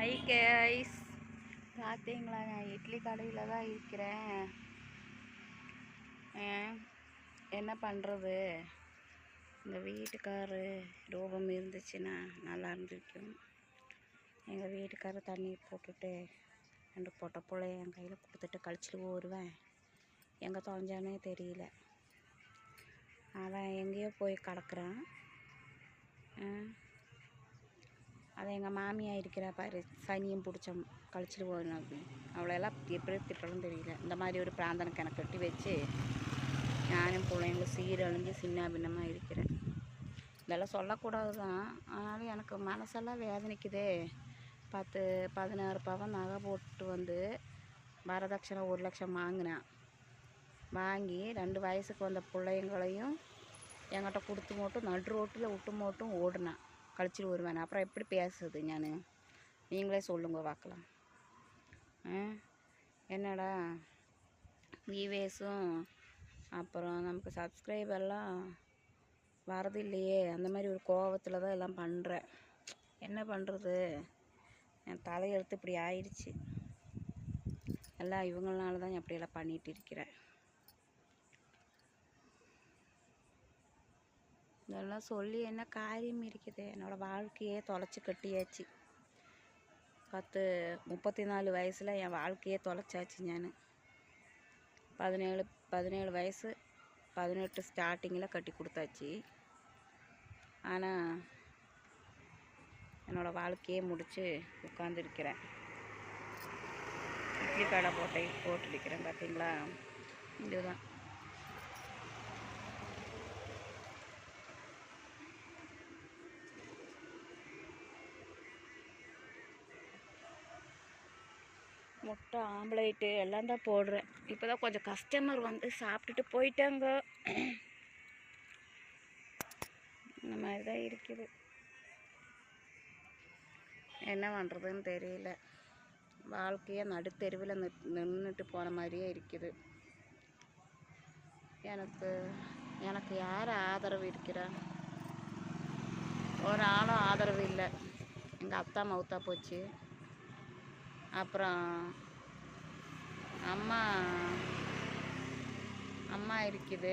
Hi guys, பார்த்தீங்களா? நான் இட்லி கடையில் தான் இருக்கிறேன். என்ன பண்ணுறது? இந்த வீட்டுக்காரு ரோகம் இருந்துச்சுன்னா நல்லா இருந்திருக்கும். எங்கள் வீட்டுக்காரர் தண்ணி போட்டுட்டு 2 பொட்டை பிள்ளைய என் கையில் கொடுத்துட்டு கழிச்சிட்டு வருவேன். எங்கே தொலைஞ்சானே தெரியல. அவன் எங்கேயோ போய் கிடக்குறான். அதை எங்கள் மாமியாக இருக்கிறா பாரு, சனியும் பிடிச்ச கழிச்சிட்டு போகணும் அப்படின்னு. அவளையெல்லாம் எப்படி திட்டலும் தெரியல. இந்த மாதிரி ஒரு பிராந்தனுக்கு எனக்கு கட்டி வச்சு நானும் பிள்ளைங்களும் சீரழிஞ்சு சின்ன பின்னமாக இருக்கிறேன். இதெல்லாம் சொல்லக்கூடாது தான், ஆனாலும் எனக்கு மனசெல்லாம் வேதனைக்குதே. 16 பவன் நகை போட்டு வந்து வரதட்சணை 1 லட்சம் வாங்கினேன். வாங்கி 2 வயசுக்கு வந்த பிள்ளைங்களையும் என்கிட்ட கொடுத்து மட்டும் நடு ரோட்டில் விட்டு மட்டும் ஓடினேன். கழிச்சிட்டு வருவேன். அப்புறம் எப்படி பேசுறது நான்? நீங்களே சொல்லுங்க பார்க்கலாம். என்னடா வியூவேஸும் அப்புறம் நமக்கு சப்ஸ்கிரைபர்லாம் வரது இல்லையே, அந்த மாதிரி ஒரு கோபத்தில் தான் எல்லாம் பண்ணுறேன். என்ன பண்ணுறது? என் தலையெழுத்து இப்படி ஆயிடுச்சு. எல்லாம் இவங்களால தான் அப்படியெல்லாம் பண்ணிகிட்டு இருக்கிறேன். இதெல்லாம் சொல்லி என்ன காரியம் இருக்குது? என்னோடய வாழ்க்கையே தொலைச்சி கட்டியாச்சு. 34 வயசில் என் வாழ்க்கையே தொலைச்சாச்சு. நான் 17 வயசு 18 ஸ்டார்டிங்கில் கட்டி கொடுத்தாச்சு. ஆனால் என்னோடய வாழ்க்கையே முடித்து உட்காந்துருக்கிறேன். இட்லி கடை போட்டுருக்கிறேன். பார்த்தீங்களா? இதுதான். முட்டை ஆம்லேட்டு எல்லாம் தான் போடுறேன். இப்போ தான் கொஞ்சம் கஸ்டமர் வந்து சாப்பிட்டுட்டு போயிட்டாங்க. இந்த மாதிரி தான் இருக்குது. என்ன பண்ணுறதுன்னு தெரியல. வாழ்க்கையை நடுத்தெருவில் நின்றுட்டு போன மாதிரியே இருக்குது. எனக்கு யார் ஆதரவு இருக்கிறா? ஒரு ஆளும் ஆதரவு இல்லை. எங்கள் அத்தா மவுத்தா போச்சு. அப்புறம் அம்மா இருக்குது.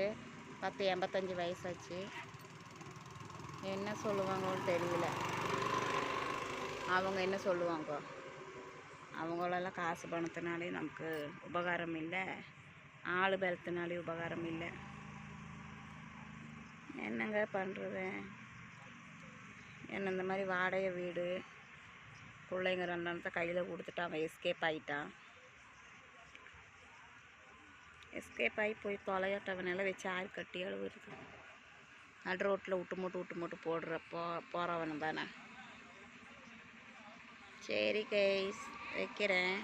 85 வயசாச்சு. என்ன சொல்லுவாங்கன்னு தெரியல. அவங்க என்ன சொல்லுவாங்க? அவங்களெல்லாம் காசு பணத்தினாலே நமக்கு உபகாரம் இல்லை, ஆளு பலத்தினாலே உபகாரம் இல்லை. என்னங்க பண்ணுறது? என்ன இந்த மாதிரி வாடகை வீடு பிள்ளைங்க 2 கையில் கொடுத்துட்டு அவன் எஸ்கேப் ஆகிட்டான். எஸ்கேப் ஆகி போய் தொலையாட்டவனெல்லாம் வச்சு ஆள் கட்டி அழுவுறது. நடு ரோட்டில் விட்டு மட்டும் போகிறவன் தானே. சரி கைஸ், வைக்கிறேன்.